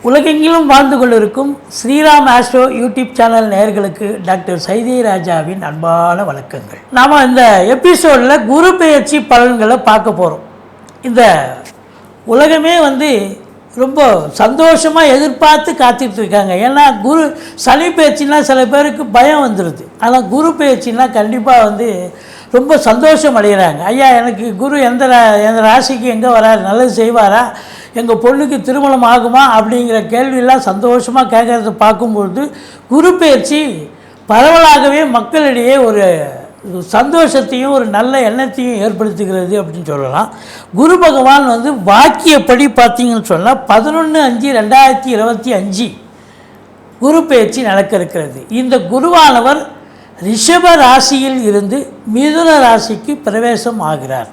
உலகெங்கிலும் வாழ்ந்து கொண்டிருக்கும் ஸ்ரீராம் ஆஸ்ட்ரோ யூடியூப் சேனல் நேயர்களுக்கு டாக்டர் சைதை ராஜாவின் அன்பான வணக்கங்கள். நாம் இந்த எபிசோடில் குரு பெயர்ச்சி பலன்களை பார்க்க போகிறோம். இந்த உலகமே ரொம்ப சந்தோஷமாக எதிர்பார்த்து காத்துட்டு இருக்காங்க. ஏன்னா சனி பெயர்ச்சின்னா சில பேருக்கு பயம் வந்துடுது. ஆனால் குரு பெயர்ச்சின்னா கண்டிப்பாக ரொம்ப சந்தோஷம் அடைகிறாங்க. ஐயா, எனக்கு குரு எந்த ராசிக்கு எங்கே வராரு, நல்லது செய்வாரா, எங்கள் பொண்ணுக்கு திருமணம் ஆகுமா அப்படிங்கிற கேள்வியெல்லாம் சந்தோஷமாக கேட்குறத பார்க்கும்பொழுது குரு பெயர்ச்சி பரவலாகவே மக்களிடையே ஒரு சந்தோஷத்தையும் ஒரு நல்ல எண்ணத்தையும் ஏற்படுத்துகிறது அப்படின்னு சொல்லலாம். குரு பகவான் வாக்கியப்படி பார்த்தீங்கன்னு சொன்னால் 11/5/2025 குரு பெயர்ச்சி நடக்க இருக்கிறது. இந்த குருவானவர் ரிஷப ராசியில் இருந்து மிதுன ராசிக்கு பிரவேசம் ஆகிறார்.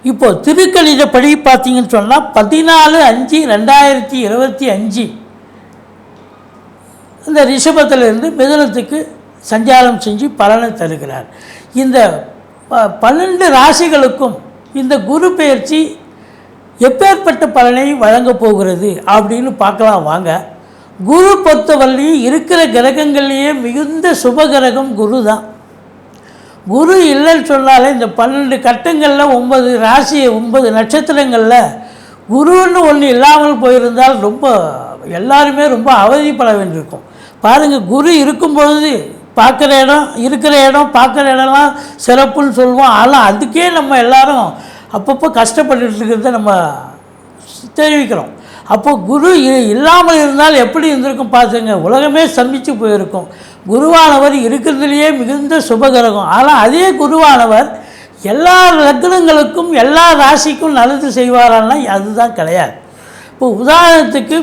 இப்போது திருக்கணிதப்படி பார்த்தீங்கன்னு சொன்னால் 14/5/2025 இந்த ரிஷபத்திலிருந்து மிதுனத்துக்கு சஞ்சாரம் செஞ்சு பலனை தருகிறார். இந்த 12 ராசிகளுக்கும் இந்த குரு பெயர்ச்சி எப்பேற்பட்ட பலனை வழங்கப் போகிறது அப்படின்னு பார்க்கலாம் வாங்க. குரு பொறுத்தவரையும் இருக்கிற கிரகங்கள்லேயே மிகுந்த சுபகிரகம் குரு தான். குரு இல்லைன்னு சொன்னாலே இந்த 12 கட்டங்களில் 9 ராசி 9 நட்சத்திரங்களில் குருன்னு ஒன்று இல்லாமல் போயிருந்தால் எல்லாருமே ரொம்ப அவதிப்பட வேண்டியிருக்கும். பாருங்கள், குரு இருக்கும் பொழுது இருக்கிற இடம் பார்க்குற இடம்லாம் சிறப்புன்னு சொல்லுவோம். ஆனால் அதுக்கே நம்ம எல்லாரும் அப்பப்போ கஷ்டப்பட்டுட்டு இருக்கிறத நம்ம தெரிவிக்கிறோம். அப்போது குரு இல்லாமல் இருந்தால் எப்படி இருந்திருக்கும் பார்த்துங்க, உலகமே சந்தித்து போயிருக்கும். குருவானவர் இருக்கிறதுலையே மிகுந்த சுபகிரகம். ஆனால் அதே குருவானவர் எல்லா லக்னங்களுக்கும் எல்லா ராசிக்கும் நல்லது செய்வாரான்னா அதுதான் கிடையாது. இப்போ உதாரணத்துக்கு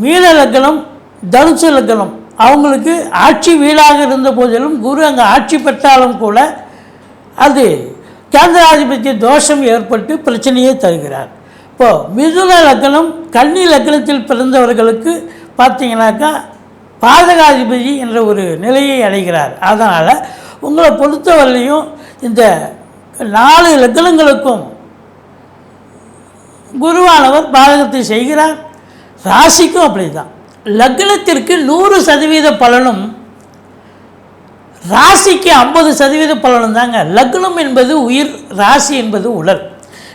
மீன லக்னம், தனுசு லக்னம், அவங்களுக்கு ஆட்சி வீடாக இருந்த போதிலும் குரு அங்கே ஆட்சி பெற்றாலும் கூட அது கேந்திராதிபத்திய தோஷம் ஏற்பட்டு பிரச்சனையே தருகிறார். இப்போது மிதுன லக்னம், கன்னி லக்னத்தில் பிறந்தவர்களுக்கு பார்த்தீங்கன்னாக்கா பாதகாதிபதி என்ற ஒரு நிலையை அடைகிறார். அதனால் உங்களை பொறுத்தவரையிலையும் இந்த 4 லக்னங்களுக்கும் குருவானவர் பாதகத்தை செய்கிறார். ராசிக்கும் அப்படி தான். லக்னத்திற்கு 100% பலனும் ராசிக்கு 50% பலனும் தாங்க. லக்னம் என்பது உயிர், ராசி என்பது உடல்.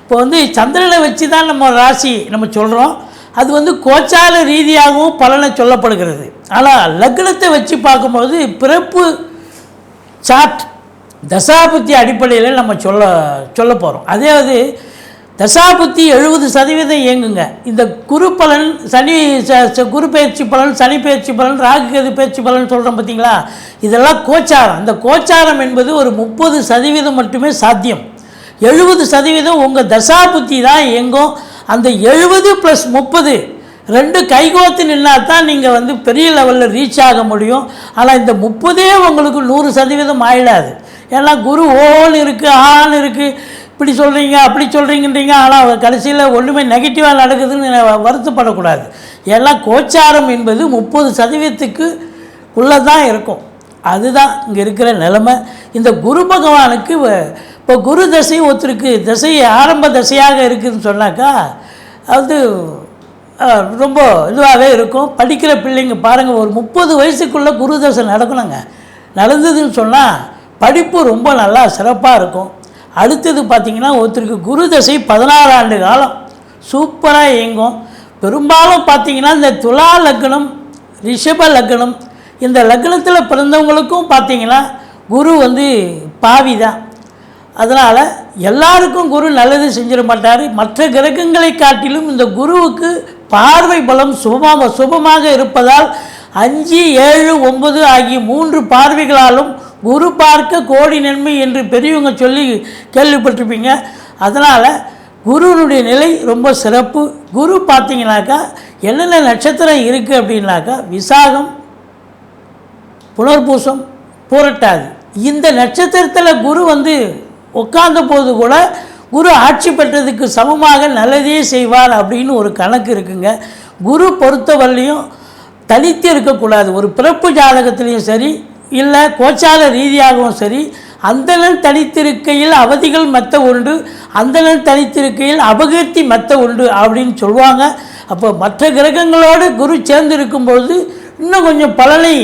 இப்போ சந்திரனை வச்சு தான் நம்ம ராசி நம்ம சொல்கிறோம். அது கோச்சார ரீதியாகவும் பலனை சொல்லப்படுகிறது. ஆனால் லக்னத்தை வச்சு பார்க்கும்போது பிறப்பு சார்ட் தசாபுத்தி அடிப்படையில் நம்ம சொல்ல போகிறோம். அதே தசாபுத்தி 70% இயங்குங்க. இந்த குரு பலன், குரு பயிற்சி பலன், சனி பயிற்சி பலன், ராகு கேது பயிற்சி பலன் சொல்கிறோம் பார்த்தீங்களா, இதெல்லாம் கோச்சாரம். இந்த கோச்சாரம் என்பது ஒரு 30% மட்டுமே சாத்தியம். 70% உங்கள் தசாபுத்தி தான் இயங்கும். அந்த 70 + 30 2 கைகோத்து நின்னா தான் நீங்கள் பெரிய லெவலில் ரீச் ஆக முடியும். ஆனால் இந்த 30 உங்களுக்கு 100% ஆயிடாது. ஏன்னா குரு ஓன்னு இருக்குது, ஆன்னு இருக்குது, இப்படி சொல்கிறீங்க அப்படி சொல்கிறீங்கன்றீங்க. ஆனால் கடைசியில் ஒன்றுமே நெகட்டிவாக நடக்குதுன்னு வருத்தப்படக்கூடாது. ஏன்னா கோச்சாரம் என்பது 30%க்கு உள்ளே தான் இருக்கும். அதுதான் இங்கே இருக்கிற நிலைமை. இந்த குரு பகவானுக்கு இப்போ குரு தசை ஒருத்தருக்கு தசை ஆரம்ப தசையாக இருக்குதுன்னு சொன்னாக்கா அது ரொம்ப இதுவாகவே இருக்கும். படிக்கிற பிள்ளைங்க பாருங்கள், ஒரு 30 வயசுக்குள்ளே குரு தசை நடக்கணுங்க. நடந்ததுன்னு சொன்னால் படிப்பு ரொம்ப நல்லா சிறப்பாக இருக்கும். அடுத்தது பார்த்திங்கன்னா ஒருத்தருக்கு குரு தசை 16 ஆண்டு காலம் சூப்பராக இயங்கும். பெரும்பாலும் பார்த்திங்கன்னா இந்த துலா லக்னம், ரிஷப லக்னம், இந்த லக்னத்தில் பிறந்தவங்களுக்கும் பார்த்திங்கன்னா குரு பாவி தான். அதனால் எல்லாருக்கும் குரு நல்லது செஞ்சிட மாட்டார். மற்ற கிரகங்களை காட்டிலும் இந்த குருவுக்கு பார்வை பலம் சுபமாக இருப்பதால் 5, 7, 9 ஆகிய 3 பார்வைகளாலும் குரு பார்க்க கோடி நன்மை என்று பெரியவங்க சொல்லி கேள்விப்பட்டிருப்பீங்க. அதனால் குருனுடைய நிலை ரொம்ப சிறப்பு. குரு பார்த்திங்கனாக்கா என்னென்ன நட்சத்திரம் இருக்குது அப்படின்னாக்கா விசாகம், புனர்பூசம், பூரட்டாதி, இந்த நட்சத்திரத்தில் குரு உட்கார்ந்த போது கூட குரு ஆட்சி பெற்றதுக்கு சமமாக நல்லதே செய்வார் அப்படின்னு ஒரு கணக்கு இருக்குங்க. குரு பொறுத்தவரையிலையும் தனித்து இருக்கக்கூடாது. ஒரு பிறப்பு ஜாதகத்திலையும் சரி, இல்லை கோச்சார ரீதியாகவும் சரி, அந்தணன் தனித்திருக்கையில் அவதிகள் மெத்த உண்டு, அந்தணன் தனித்திருக்கையில் அபகீர்த்தி மெத்த உண்டு அப்படின்னு சொல்லுவாங்க. அப்போ மற்ற கிரகங்களோடு குரு சேர்ந்து இருக்கும்பொழுது இன்னும் கொஞ்சம் பலனை,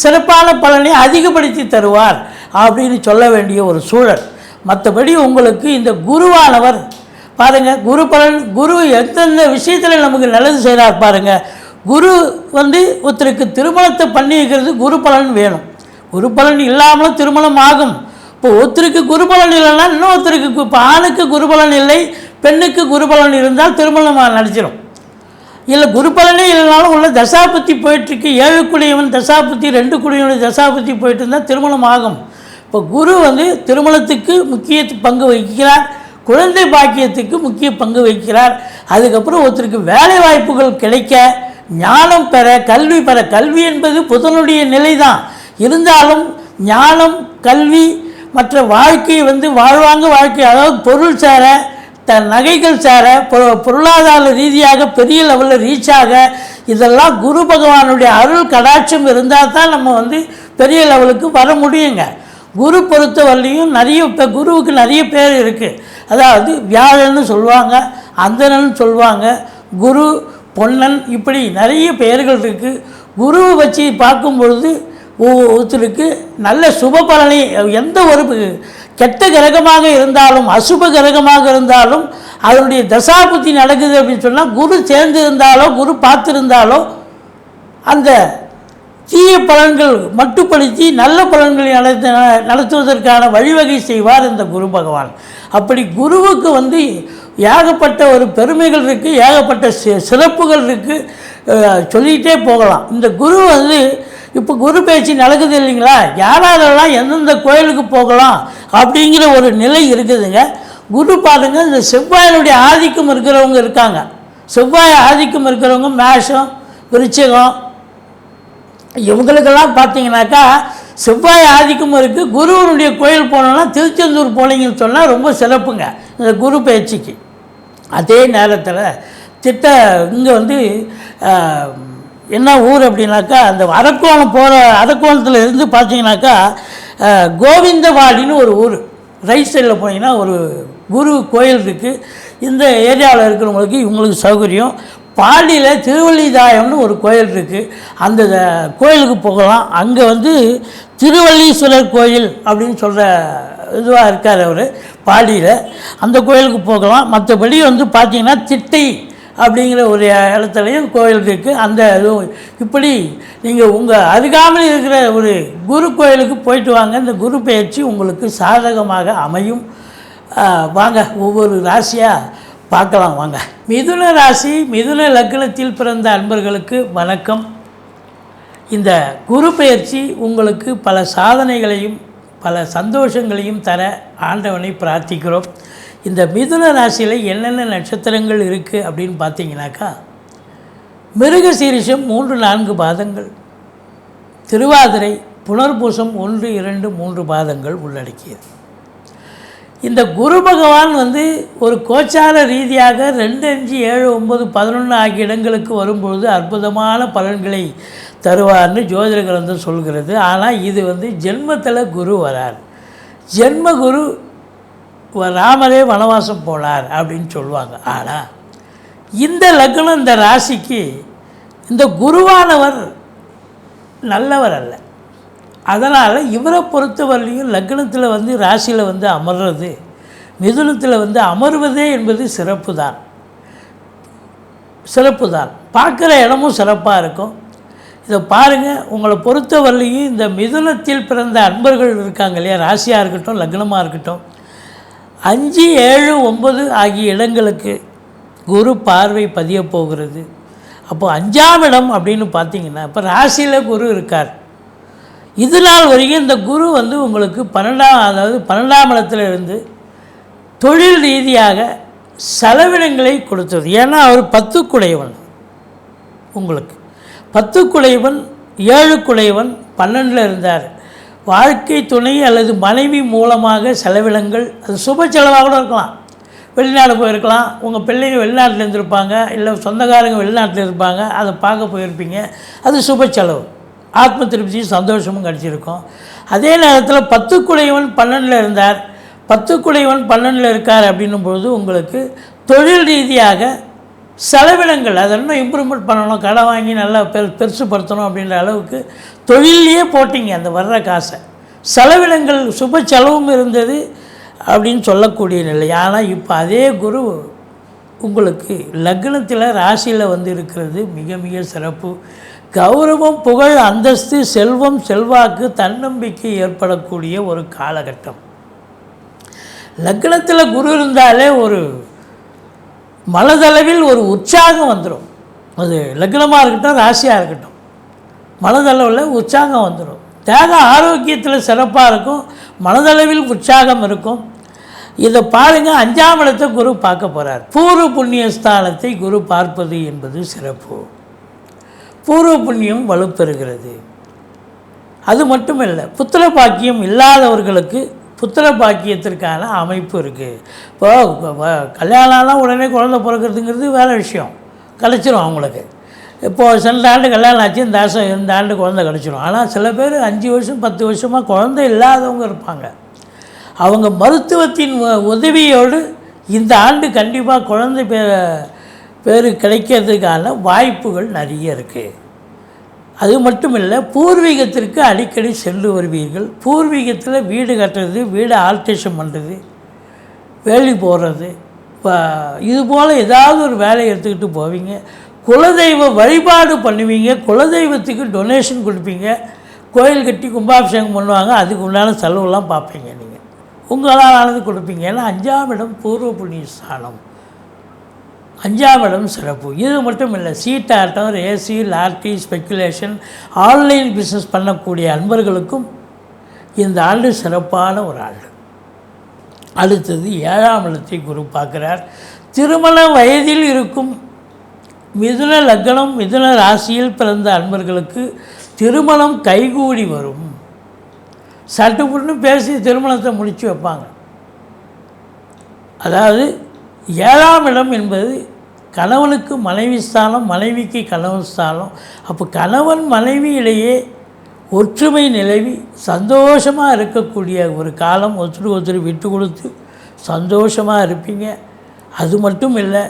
சிறப்பான பலனை அதிகப்படுத்தி தருவார் அப்படின்னு சொல்ல வேண்டிய ஒரு சூழல். மற்றபடி உங்களுக்கு இந்த குருவானவர் பாருங்கள், குரு பலன், குரு எந்தெந்த விஷயத்தில் நமக்கு நல்லது செய்கிறார் பாருங்கள். குரு ஒருத்தருக்கு திருமணத்தை பண்ணி வைக்கிறது குரு பலன் வேணும். குரு பலன் இல்லாமலும் திருமணம் ஆகும். இப்போ ஒருத்தருக்கு குரு பலன் இல்லைன்னா இன்னொருத்தருக்கு, இப்போ ஆணுக்கு குரு பலன் இல்லை, பெண்ணுக்கு குரு பலன் இருந்தால் திருமணம் நடிச்சிடும். இல்லை குரு பலனே இல்லைனாலும் உள்ள தசாபுத்தி போயிட்டுருக்கு, 7 குடியவன் தசாபுத்தி, 2 குடியவன் தசாபுத்தி போயிட்டு இருந்தால் திருமணம் ஆகும். இப்போ குரு திருமணத்துக்கு முக்கிய பங்கு வகிக்கிறார், குழந்தை பாக்கியத்துக்கு முக்கிய பங்கு வகிக்கிறார். அதுக்கப்புறம் ஒருத்தருக்கு வேலை வாய்ப்புகள் கிடைக்க, ஞானம் பெற, கல்வி பெற. கல்வி என்பது புதனுடைய நிலை தான் இருந்தாலும் ஞானம், கல்வி, மற்ற வாழ்க்கை வாழ்வாங்க வாழ்க்கை, அதாவது பொருள் சேர, நகைகள் சேர, பொருளாதார ரீதியாக பெரிய லெவலில் ரீச் ஆக, இதெல்லாம் குரு பகவானுடைய அருள் கடாட்சம் இருந்தால் தான் நம்ம பெரிய லெவலுக்கு வர முடியுங்க. குரு பொறுத்த வரலையும் இப்போ குருவுக்கு நிறைய பேர் இருக்குது. அதாவது வியாழன்னு சொல்லுவாங்க, அந்தணன் சொல்லுவாங்க, குரு, பொன்னன், இப்படி நிறைய பெயர்கள் இருக்குது. குருவை வச்சு பார்க்கும் பொழுது ஒருத்தருக்கு நல்ல சுப பலனை, எந்த ஒரு கெட்ட கிரகமாக இருந்தாலும், அசுப கிரகமாக இருந்தாலும், அதனுடைய தசாபுத்தி நடக்குது அப்படின்னு சொன்னால், குரு சேர்ந்து இருந்தாலோ, குரு பார்த்துருந்தாலோ அந்த தீய பலன்கள் மட்டுப்படுத்தி நல்ல பலன்களை நடத்துவதற்கான வழிவகை செய்வார் இந்த குரு பகவான். அப்படி குருவுக்கு ஏகப்பட்ட ஒரு பெருமைகள் இருக்குது, ஏகப்பட்ட சிறப்புகள் இருக்குது, சொல்லிகிட்டே போகலாம். இந்த குரு இப்போ குரு பேச்சு நடக்குது இல்லைங்களா, யாரெல்லாம் எந்தெந்த கோயிலுக்கு போகலாம் அப்படிங்கிற ஒரு நிலை இருக்குதுங்க. குரு பாருங்கள், இந்த செவ்வாயினுடைய ஆதிக்கம் இருக்கிறவங்க இருக்காங்க. செவ்வாய் ஆதிக்கம் இருக்கிறவங்க மேஷம், விருச்சிகம், இவங்களுக்கெல்லாம் பார்த்தீங்கன்னாக்கா செவ்வாய் ஆதிக்கம் இருக்குது. குருவனுடைய கோயில் போனோன்னா திருச்செந்தூர் போனீங்கன்னு சொன்னால் ரொம்ப சிறப்புங்க இந்த குரு பயிற்சிக்கு. அதே நேரத்தில் இங்கே என்ன ஊர் அப்படின்னாக்கா, அந்த அரக்கோணம் போகிற அரக்கோணத்தில் இருந்து பார்த்தீங்கன்னாக்கா கோவிந்தவாடின்னு ஒரு ஊர், ரைட் சைடில் போனீங்கன்னா ஒரு குரு கோயில் இருக்குது. இந்த ஏரியாவில் இருக்கிறவங்களுக்கு இவங்களுக்கு சௌகரியம். பாடியில் திருவள்ளிதாயம்னு ஒரு கோயில் இருக்குது, அந்த கோயிலுக்கு போகலாம். அங்கே திருவள்ளீஸ்வரர் கோயில் அப்படின்னு சொல்கிற இதுவாக இருக்கார் அவர் பாடியில், அந்த கோயிலுக்கு போகலாம். மற்றபடி பார்த்திங்கன்னா திட்டை அப்படிங்கிற ஒரு இடத்துலையும் கோயில் இருக்குது. அந்த இப்படி நீங்கள் உங்கள் அருகாமல் இருக்கிற ஒரு குரு கோயிலுக்கு போயிட்டு வாங்க. இந்த குரு பயிற்சி உங்களுக்கு சாதகமாக அமையும். வாங்க ஒவ்வொரு ராசியாக பார்க்கலாம் வாங்க. மிதுன ராசி, மிதுன லக்னத்தில் பிறந்த அன்பர்களுக்கு வணக்கம். இந்த குரு பயிற்சி உங்களுக்கு பல சாதனைகளையும் பல சந்தோஷங்களையும் தர ஆண்டவனை பிரார்த்திக்கிறோம். இந்த மிதுன ராசியில் என்னென்ன நட்சத்திரங்கள் இருக்குது அப்படின்னு பார்த்தீங்கன்னாக்கா, மிருகசீரிஷம் 3-4 பாதங்கள், திருவாதிரை, புனர்பூசம் 1, 2, 3 பாதங்கள் உள்ளடக்கியது. இந்த குரு பகவான் ஒரு கோச்சார ரீதியாக 2, 5, 7, 9, 11 ஆகிய இடங்களுக்கு வரும்பொழுது அற்புதமான பலன்களை தருவார்னு ஜோதிட கிரந்தம் சொல்கிறது. ஆனால் இது ஜென்மத்தில் குரு வரார். ஜென்ம குரு ராமரே வனவாசம் போனார் அப்படின்னு சொல்லுவாங்க. ஆனால் இந்த லக்னம், இந்த ராசிக்கு இந்த குருவானவர் நல்லவர் அல்ல. அதனால் இவரை பொறுத்தவரையிலையும் லக்னத்தில் ராசியில் அமர்றது, மிதுனத்தில் அமர்வதே என்பது சிறப்பு தான். பார்க்குற இடமும் சிறப்பாக இருக்கும். இதை பாருங்கள், உங்களை பொறுத்தவரையிலையும் இந்த மிதுனத்தில் பிறந்த அன்பர்கள் இருக்காங்க இல்லையா, ராசியாக இருக்கட்டும் லக்னமாக இருக்கட்டும், 5, 7, 9 ஆகிய இடங்களுக்கு குரு பார்வை பதிய போகிறது. அப்போது 5ஆம் இடம் அப்படின்னு பார்த்தீங்கன்னா, இப்போ ராசியில் குரு இருக்கார். இது நாள் வரைக்கும் இந்த குரு உங்களுக்கு 12ஆம் இடத்துல இருந்து தொழில் ரீதியாக செலவினங்களை கொடுத்தது. ஏன்னா அவர் 10 குடையவன், உங்களுக்கு 10 குடையவன், 7 குடையவன், 12ல் இருந்தார். வாழ்க்கை துணை அல்லது மனைவி மூலமாக செலவினங்கள், அது சுப செலவாக கூட இருக்கலாம். வெளிநாடு போயிருக்கலாம், உங்கள் பிள்ளைங்க வெளிநாட்டில் இருந்திருப்பாங்க, இல்லை சொந்தக்காரங்க வெளிநாட்டில் இருப்பாங்க, அதை பார்க்க போயிருப்பீங்க, அது சுப செலவு. ஆத்ம திருப்தியும் சந்தோஷமும் கிடச்சிருக்கும். அதே நேரத்தில் 10 குடையவன் 12ல் இருந்தார். 10 குடையவன் 12ல் இருக்கார் அப்படின்னும் பொழுது உங்களுக்கு தொழில் ரீதியாக செலவினங்கள் அதை இன்னும் இம்ப்ரூவ்மெண்ட் பண்ணணும், கடன் வாங்கி நல்லா பெருசுப்படுத்தணும் அப்படின்ற அளவுக்கு தொழிலையே போட்டிங்க அந்த வர்ற காசை. செலவினங்கள் சுப செலவும் இருந்தது அப்படின்னு சொல்லக்கூடிய நிலை. ஆனால் இப்போ அதே குரு உங்களுக்கு லக்னத்தில் ராசியில் வந்து இருக்கிறது மிக மிக சிறப்பு. கௌரவம், புகழ், அந்தஸ்து, செல்வம், செல்வாக்கு, தன்னம்பிக்கை ஏற்படக்கூடிய ஒரு காலகட்டம். லக்னத்தில் குரு இருந்தாலே ஒரு மனதளவில் ஒரு உற்சாகம் வந்துடும். அது லக்னமாக இருக்கட்டும், ராசியாக இருக்கட்டும், மனதளவில் உற்சாகம் வந்துடும். தேக ஆரோக்கியத்தில் சிறப்பாக இருக்கும், மனதளவில் உற்சாகம் இருக்கும். இதை பாருங்கள், 5ஆம் இடத்தை குரு பார்க்க போகிறார். பூர்வ புண்ணிய ஸ்தானத்தை குரு பார்ப்பது என்பது சிறப்பு. பூர்வ புண்ணியம் வலுப்பெறுகிறது. அது மட்டும் இல்லை, புத்திர பாக்கியம் இல்லாதவர்களுக்கு புத்திர பாக்கியத்திற்கான அமைப்பு இருக்குது. இப்போ கல்யாணம்லாம் உடனே குழந்தை பிறக்கிறதுங்கிறது வேறு விஷயம், கிடச்சிரும் அவங்களுக்கு. இப்போது சென்ற ஆண்டு கல்யாணம் ஆச்சு, இந்த ஆண்டு குழந்தை கிடச்சிரும். ஆனால் சில பேர் 5 வருஷம் 10 வருஷமாக குழந்தை இல்லாதவங்க இருப்பாங்க. அவங்க மருத்துவத்தின் உதவியோடு இந்த ஆண்டு கண்டிப்பாக குழந்தை பேர் கிடைக்கிறதுக்கான வாய்ப்புகள் நிறைய இருக்குது. அது மட்டும் இல்லை, பூர்வீகத்திற்கு அடிக்கடி சென்று வருவீர்கள். பூர்வீகத்தில் வீடு கட்டுறது, வீடு ஆல்ட்ரேஷன் பண்ணுறது, வேலி போடுறது, இது போல் ஏதாவது ஒரு வேலையை எடுத்துக்கிட்டு போவீங்க. குலதெய்வ வழிபாடு பண்ணுவீங்க, குலதெய்வத்துக்கு டொனேஷன் கொடுப்பீங்க, கோயில் கட்டி கும்பாபிஷேகம் பண்ணுவாங்க, அதுக்கு உண்டான செலவுலாம் பார்ப்பீங்க. நீங்கள் உங்களால் ஆனது கொடுப்பீங்க. ஏன்னா 5ஆம் இடம் பூர்வ புண்ணிய ஸ்தானம், 5ஆம் இடம் சிறப்பு. இது மட்டும் இல்லை, சீட்டாட்டம், ரேசி, லாட்ரி, ஸ்பெக்குலேஷன், ஆன்லைன் பிஸ்னஸ் பண்ணக்கூடிய அன்பர்களுக்கும் இந்த ஆண்டு சிறப்பான ஒரு ஆண்டு. அடுத்தது 7ஆம் இடத்தை குரு பார்க்குறார். திருமண வயதில் இருக்கும் மிதுன லக்னம், மிதுன ராசியில் பிறந்த அன்பர்களுக்கு திருமணம் கைகூடி வரும். சட்டுப்புட்டு பேசி திருமணத்தை முடித்து வைப்பாங்க. அதாவது 7ஆம் இடம் என்பது கணவனுக்கு மனைவி ஸ்தானம், மனைவிக்கு கணவன் ஸ்தானம். அப்போ கணவன் மனைவியிலேயே ஒற்றுமை நிலவி சந்தோஷமாக இருக்கக்கூடிய ஒரு காலம். ஒருத்தர் விட்டு கொடுத்து சந்தோஷமாக இருப்பீங்க. அது மட்டும் இல்லை,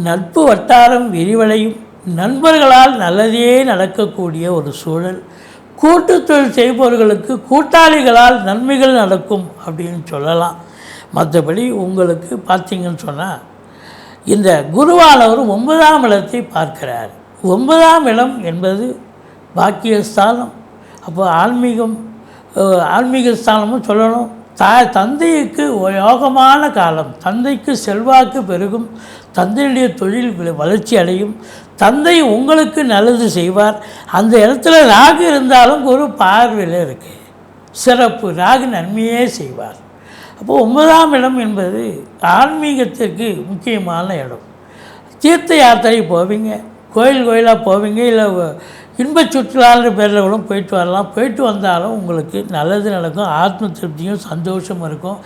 நட்பு வட்டாரம் விரிவடையும். நண்பர்களால் நல்லதே நடக்கக்கூடிய ஒரு சூழல். கூட்டு தொழில் செய்பவர்களுக்கு கூட்டாளிகளால் நன்மைகள் நடக்கும் அப்படின்னு சொல்லலாம். மற்றபடி உங்களுக்கு பார்த்திங்கன்னு சொன்னால், இந்த குருவானவர் 9ஆம் இடத்தை பார்க்கிறார். 9ஆம் இடம் என்பது பாக்கியஸ்தானம். அப்போ ஆன்மீக ஸ்தானமும் சொல்லணும். தந்தைக்கு யோகமான காலம். தந்தைக்கு செல்வாக்கு பெருகும், தந்தையுடைய தொழில் வளர்ச்சி அடையும், தந்தை உங்களுக்கு நல்லது செய்வார். அந்த இடத்துல ராகு இருந்தாலும் குரு பார்வையில் இருக்குது, சிறப்பு. ராகு நன்மையே செய்வார். அப்போது 9ஆம் இடம் என்பது ஆன்மீகத்திற்கு முக்கியமான இடம். தீர்த்த யாத்திரை போவீங்க, கோயிலாக போவீங்க, இல்லை இன்ப சுற்றுலான்ற பேரில் கூட போயிட்டு வரலாம். போயிட்டு வந்தாலும் உங்களுக்கு நல்லது நடக்கும், ஆத்ம திருப்தியும் சந்தோஷமும் இருக்கும்.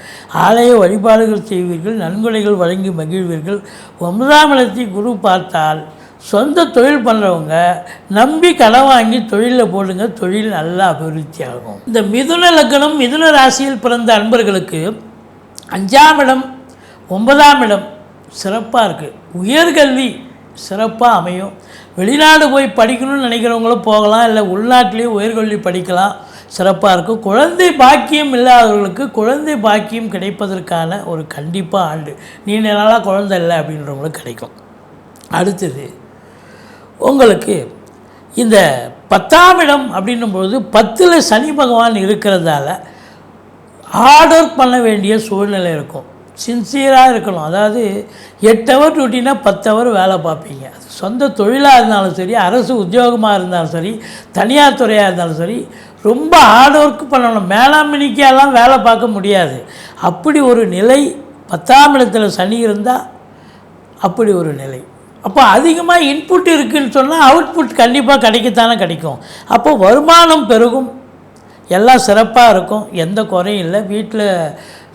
ஆலய வழிபாடுகள் செய்வீர்கள், நன்கொடைகள் வழங்கி மகிழ்வீர்கள். 9ஆம் இடத்தை குரு பார்த்தால் சொந்த தொழில் பண்ணுறவங்க நம்பி கடன் வாங்கி தொழிலில் போடுங்க, தொழில் நல்லா அபிவிருத்தி ஆகும். இந்த மிதுன லக்னம், மிதுன ராசியில் பிறந்த அன்பர்களுக்கு 5ஆம் இடம் 9ஆம் இடம் சிறப்பாக இருக்குது. உயர்கல்வி சிறப்பாக அமையும். வெளிநாடு போய் படிக்கணும்னு நினைக்கிறவங்களும் போகலாம், இல்லை உள்நாட்டிலேயே உயர்கல்வி படிக்கலாம், சிறப்பாக இருக்கும். குழந்தை பாக்கியம் இல்லாதவர்களுக்கு குழந்தை பாக்கியம் கிடைப்பதற்கான ஒரு கண்டிப்பாக ஆண்டு. நீண்ட நாளாக குழந்தை இல்லை அப்படின்றவங்களுக்கு கிடைக்கும். அடுத்தது உங்களுக்கு இந்த 10ஆம் இடம் அப்படின்னும்பொழுது 10ல் சனி பகவான் இருக்கிறதால ஹார்ட் ஒர்க் பண்ண வேண்டிய சூழ்நிலை இருக்கும். சின்சியராக இருக்கணும். அதாவது 8 ஹவர் டியூட்டினா 10 ஹவர் வேலை பார்ப்பீங்க. அது சொந்த தொழிலாக இருந்தாலும் சரி, அரசு உத்தியோகமாக இருந்தாலும் சரி, தனியார் துறையாக இருந்தாலும் சரி, ரொம்ப ஹார்ட் ஒர்க் பண்ணணும். மேலாண்மைக்கெல்லாம் வேலை பார்க்க முடியாது. அப்படி ஒரு நிலை 10ஆம் இடத்துல சனி இருந்தால் அப்படி ஒரு நிலை. அப்போ அதிகமாக இன்புட் இருக்குதுன்னு சொன்னால் அவுட்புட் கண்டிப்பாக கிடைக்கத்தானே கிடைக்கும். அப்போ வருமானம் பெருகும், எல்லாம் சிறப்பாக இருக்கும், எந்த குறையும் இல்லை. வீட்டில்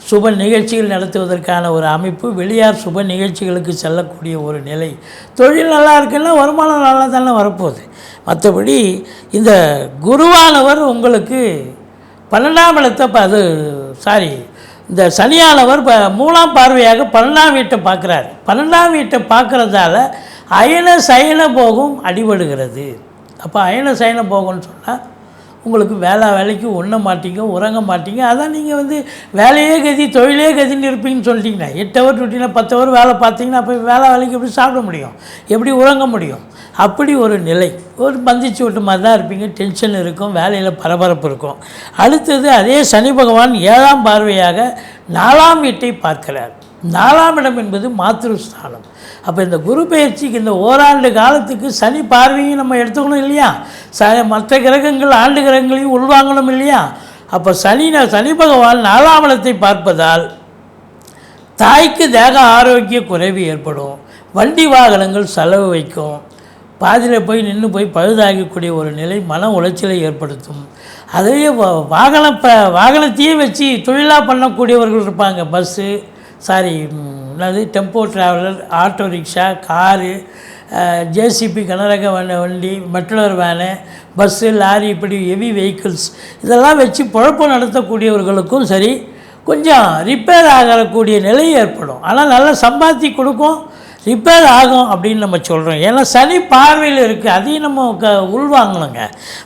சுப நிகழ்ச்சிகள் நடத்துவதற்கான ஒரு அமைப்பு, வெளியார் சுப நிகழ்ச்சிகளுக்கு செல்லக்கூடிய ஒரு நிலை. தொழில் நல்லா இருக்குன்னா வருமானம் நல்லா தானே வரப்போகுது. மற்றபடி இந்த குருவானவர் உங்களுக்கு 12ஆம் இடத்தை இந்த சனியானவர் 3ஆம் பார்வையாக 12ஆம் வீட்டை பார்க்குறாரு. 12ஆம் வீட்டை பார்க்குறதால அயன சயன போகம் அடிபடுகிறது. அப்போ அயன சயன போகம்னு சொன்னால் உங்களுக்கு வேலைக்கு உண்ண மாட்டீங்க, உறங்க மாட்டீங்க. அதான் நீங்கள் வந்து வேலையே கதி தொழிலே கதின்னு இருப்பீங்கன்னு சொல்லிட்டீங்கன்னா 8 ஹவர் டியூட்டினா 10 ஹவர் வேலை பார்த்தீங்கன்னா அப்போ வேலைக்கு எப்படி சாப்பிட முடியும், எப்படி உறங்க முடியும்? அப்படி ஒரு நிலை, ஒரு பந்திச்சு விட்ட மாதிரி தான் இருப்பீங்க. டென்ஷன் இருக்கும், வேலையில் பரபரப்பு இருக்கும். அடுத்தது அதே சனி பகவான் 7ஆம் பார்வையாக 4ஆம் வீட்டை பார்க்கிறார். 4ஆம் இடம் என்பது மாத்ருஸ்தானம். அப்போ இந்த குரு பெயர்ச்சிக்கு இந்த ஓராண்டு காலத்துக்கு சனி பார்வையும் நம்ம எடுத்துக்கணும் இல்லையா? மற்ற கிரகங்கள் ஆண்டு கிரகங்களையும் உள்வாங்கணும் இல்லையா? அப்போ சனி பகவான் 4ஆம் இடத்தை பார்ப்பதால் தாய்க்கு தேக ஆரோக்கிய குறைவு ஏற்படும். வண்டி வாகனங்கள் செலவு வைக்கும். பாதியில் போய் நின்று போய் பழுதாகக்கூடிய ஒரு நிலை மன உளைச்சலை ஏற்படுத்தும். அதையே வாகனத்தையே வச்சு தொழிலாக பண்ணக்கூடியவர்கள் இருப்பாங்க. Tempo traveller, auto rickshaw, car, JCB, கனரக வண்டி, மெட்ரோலர் வேனு, பஸ்ஸு, லாரி, இப்படி ஹெவி வெஹிக்கிள்ஸ் இதெல்லாம் வச்சு பொழப்பு நடத்தக்கூடியவர்களுக்கும் சரி கொஞ்சம் ரிப்பேர் ஆகக்கூடிய நிலை ஏற்படும். ஆனால் நல்லா சம்பாத்தி கொடுக்கும், ரிப்பேர் ஆகும் அப்படின்னு நம்ம சொல்கிறோம். ஏன்னா சனி பார்வையில் இருக்குது, அதையும் நம்ம உள்வாங்கணுங்க.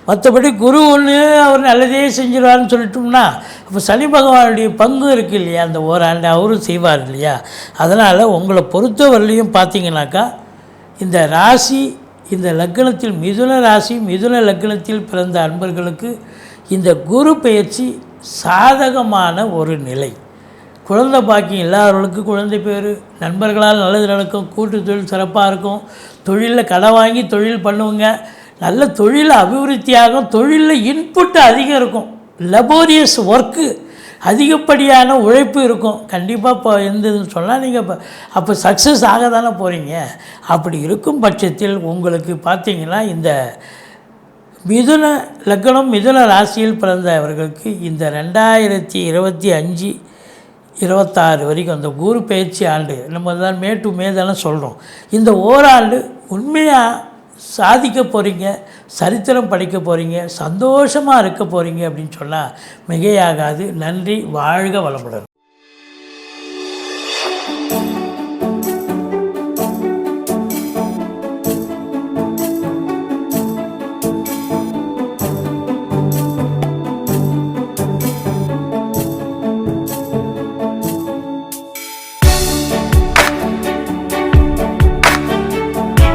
மற்றபடி குரு ஒன்று அவர் நல்லதே செஞ்சிருவார்னு சொல்லிட்டோம்னா அப்போ சனி பகவானுடைய பங்கு இருக்குது இல்லையா, அந்த ஓராண்டு அவரும் செய்வார் இல்லையா. அதனால் உங்களை பொறுத்தவரையிலையும் பார்த்தீங்கன்னாக்கா இந்த ராசி, இந்த லக்னத்தில் மிதுன ராசி, மிதுன லக்னத்தில் பிறந்த அன்பர்களுக்கு இந்த குரு பெயர்ச்சி சாதகமான ஒரு நிலை. குழந்தை பாக்கியம் இல்லாதவர்களுக்கு குழந்தை பேர், நண்பர்களால் நல்லது நடக்கும், கூட்டு தொழில் சிறப்பாக இருக்கும், தொழிலில் கடை வாங்கி தொழில் பண்ணுவோங்க, நல்ல தொழிலில் அபிவிருத்தியாகும், தொழிலில் இன்புட்டு அதிகம் இருக்கும், லபோரியஸ் ஒர்க்கு அதிகப்படியான உழைப்பு இருக்கும். கண்டிப்பாக இப்போ இருந்ததுன்னு சொன்னால் நீங்கள் அப்போ சக்ஸஸ் ஆக தானே போகிறீங்க. அப்படி இருக்கும் பட்சத்தில் உங்களுக்கு பார்த்தீங்கன்னா இந்த மிதுன லக்னம் மிதுன ராசியில் பிறந்தவர்களுக்கு இந்த 2025 26 வரைக்கும் அந்த குரு பயிற்சி ஆண்டு நம்ம தான் மே டு மே தானே சொல்கிறோம். இந்த ஓராண்டு உண்மையாக சாதிக்க போகிறீங்க, சரித்திரம் படிக்க போகிறீங்க, சந்தோஷமாக இருக்க போகிறீங்க அப்படின்னு சொன்னால் மிகையாகாது. நன்றி. வாழ்க வளமுடன்.